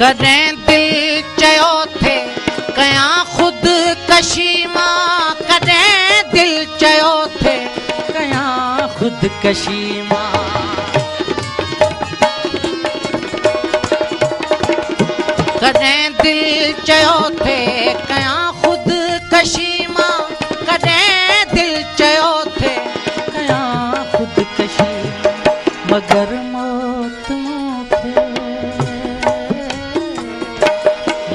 कॾहिं दिल चयो थे कयां ख़ुदकशी मां, कॾहिं दिल चयो थे कयां ख़ुदकशी मां। कॾहिं दिल चयो थे कयां ख़ुदकशी मां, कॾहिं दिल चयो थे कयां ख़ुदकशी, मगर मौत मूंखे,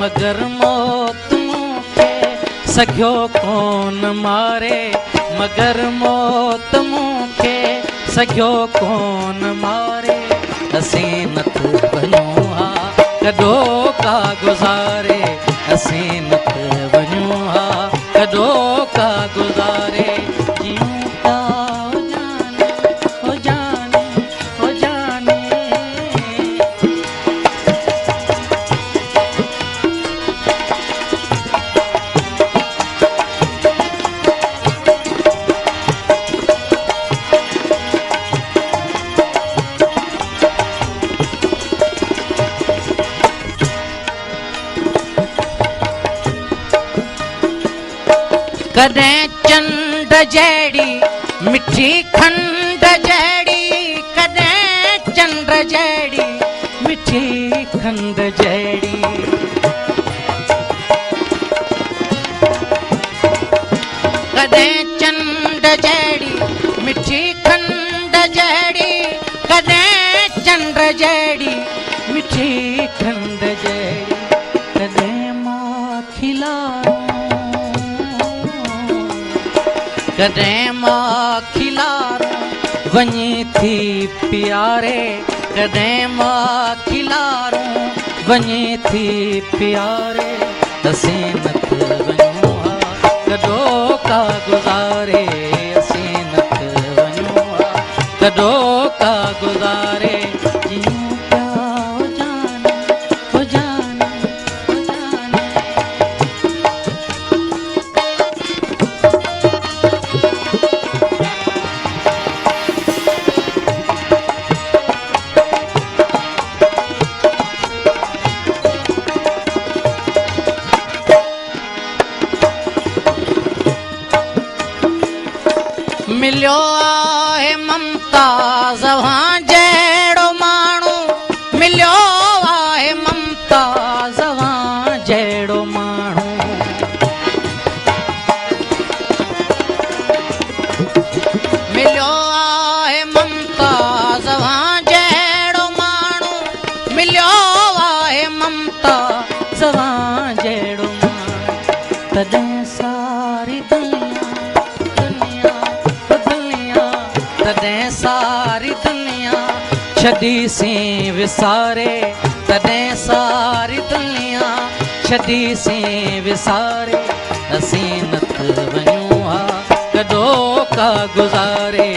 मगर मौत मूंखे सघियो कोन मारे, मगर मौत मूंखे सघियो कोन मारे। असीं नथ वञूं हा कॾो का गुज़ारे, असीं नथ वञूं हा कॾो का गुज़ारे। जियूं था ओ जाने ओ जाने। कॾहिं चंड जहिड़ी मिठी खंड जहिड़ी, कॾहिं चंड जहिड़ी मिठी खंड जहिड़ी। कॾहिं चंड जहिड़ी मिठी खंड जहिड़ी, कॾहिं चंड जहिड़ी मिठी खंड जहिड़ी। कॾहिं मां खिलारूं, कॾहिं मां खिलारूं वञी थी प्यारे, कॾहिं मां खिलारूं वञी थी प्यारे। असीं नथ वञूं हा कॾो का गुज़ारे, असीं नथ वञूं हा कॾो का गुज़ारे। जियूं पिया ओ जाने ओ जाने ओ जाने। मिलियो आहे ममता ज़वां जहिड़ो माण्हू, मिलियो आहे ममता ज़वां जहिड़ो माण्हू। मिलियो आहे ममता ज़वां जहिड़ो माण्हू, मिलियो आहे ममता ज़वां जहिड़ो माण्हू। तॾहिं सारी तॾहिं सारी दुनिया छॾीसीं विसारे, तॾहिं सारी दुनिया छॾीसीं विसारे। असीं नथ वञूं हा कॾो का गुज़ारे,